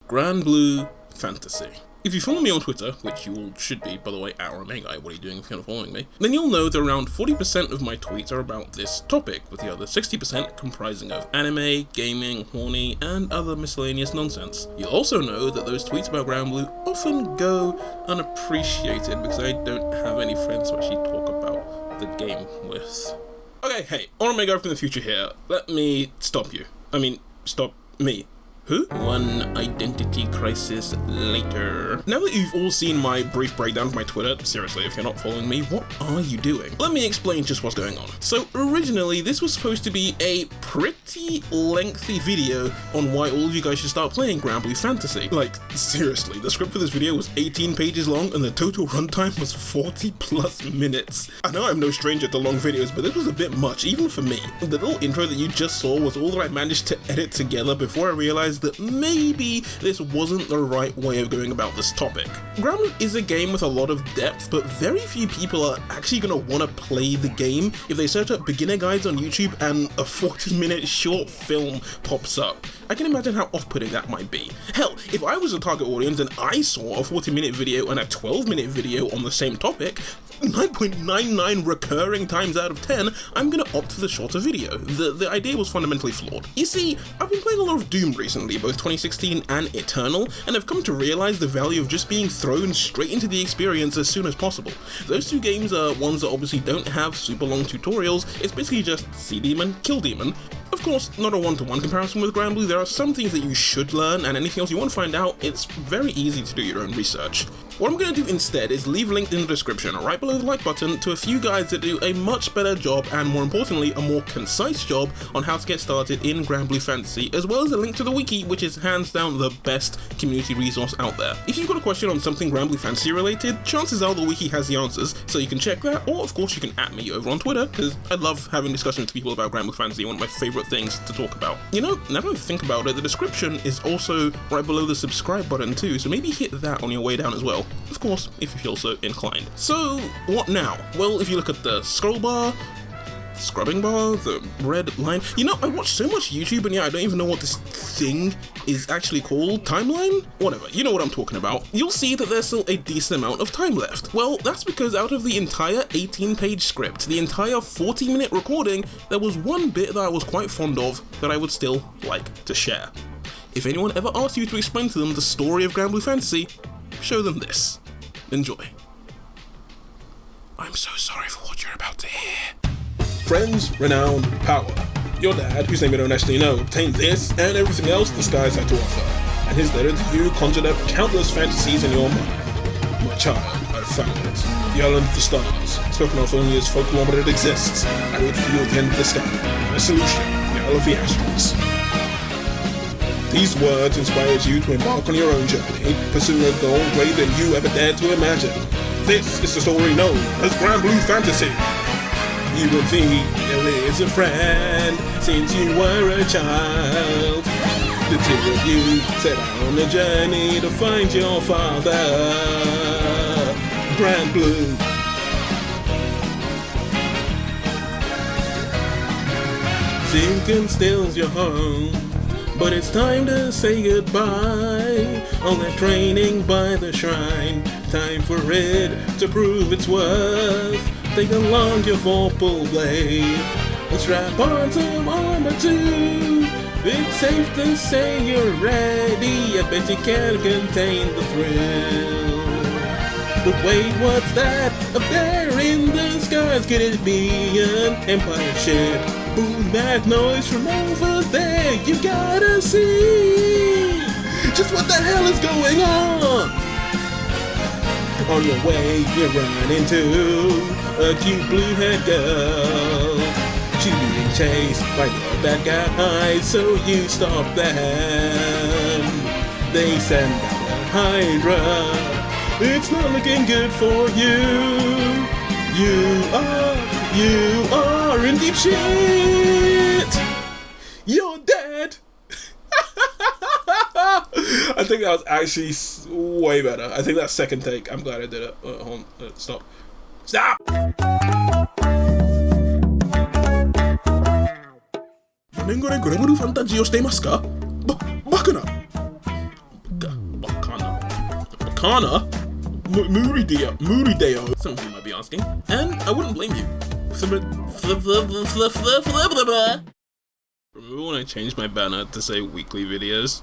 Granblue Fantasy. If you follow me on Twitter, which you all should be, by the way, at OraMagi, what are you doing if you're not following me? Then you'll know that around 40% of my tweets are about this topic, with the other 60% comprising of anime, gaming, horny, and other miscellaneous nonsense. You'll also know that those tweets about Granblue often go unappreciated because I don't have any friends to actually talk about the game with. Okay, hey, OraMagi from the future here. Let me stop you. Stop me. Who? One identity crisis later. Now that you've all seen my brief breakdown of my Twitter, seriously, if you're not following me, what are you doing? Let me explain just what's going on. So originally, this was supposed to be a pretty lengthy video on why all of you guys should start playing Granblue Fantasy. Like, seriously, the script for this video was 18 pages long and the total runtime was 40 plus minutes. I know I'm no stranger to long videos, but this was a bit much, even for me. The little intro that you just saw was all that I managed to edit together before I realized that maybe this wasn't the right way of going about this topic. Granblue is a game with a lot of depth, but very few people are actually going to want to play the game if they search up beginner guides on YouTube and a 40-minute short film pops up. I can imagine how off-putting that might be. Hell, if I was a target audience and I saw a 40-minute video and a 12-minute video on the same topic, 9.99 recurring times out of 10, I'm gonna opt for the shorter video. The idea was fundamentally flawed. You see, I've been playing a lot of Doom recently, both 2016 and Eternal, and I've come to realize the value of just being thrown straight into the experience as soon as possible. Those two games are ones that obviously don't have super long tutorials, it's basically just see demon, kill demon. Of course, not a one-to-one comparison with Granblue, there are some things that you should learn, and anything else you want to find out, it's very easy to do your own research. What I'm going to do instead is leave linked in the description, right below the like button, to a few guides that do a much better job, and more importantly, a more concise job on how to get started in Granblue Fantasy, as well as a link to the wiki, which is hands down the best community resource out there. If you've got a question on something Granblue Fantasy related, chances are the wiki has the answers, so you can check that, or of course you can @ me over on Twitter, because I love having discussions with people about Granblue Fantasy, one of my favourite things to talk about. You know, now that I think about it, the description is also right below the subscribe button too, so maybe hit that on your way down as well. Of course, if you feel so inclined. So, what now? Well, if you look at the scroll bar, scrubbing bar, the red line. You know, I watch so much YouTube and yeah, I don't even know what this thing is actually called. Timeline? Whatever, you know what I'm talking about. You'll see that there's still a decent amount of time left. Well, that's because out of the entire 18-page script, the entire 40-minute recording, there was one bit that I was quite fond of that I would still like to share. If anyone ever asks you to explain to them the story of Granblue Fantasy, show them this. Enjoy. I'm so sorry for what you're about to hear. Friends, renown, power. Your dad, whose name you don't actually know, obtained this and everything else the skies had to offer, and his letter to you conjured up countless fantasies in your mind. My child, I've found it. The island of the stars, spoken of only as folklore but it exists. I would feel the end of the sky, and a solution, the Isle of the Astrals. These words inspired you to embark on your own journey, pursuing a goal greater than you ever dared to imagine. This is the story known as Granblue Fantasy. You and me, there is a friend, since you were a child. The two of you set out on a journey to find your father. Granblue. Sinking still's your home, but it's time to say goodbye. All that training by the shrine, time for it to prove its worth. Take along your vorpal blade and strap on some armor too. It's safe to say you're ready, I bet you can't contain the thrill. But wait, what's that? Up there in the skies, could it be an Empire ship? Boom, that noise from over there, you gotta see just what the hell is going on. On your way, you run into a cute blue-haired girl. She's being chased by the bad guys, so you stop them. They send out a Hydra. It's not looking good for you. You are in deep shit. You're dead. I think that was actually way better. I think that second take. I'm glad I did it. Hold on. Stop. Stop! Kana? Murideo? Some of you might be asking, and I wouldn't blame you. Remember when I changed my banner to say weekly videos?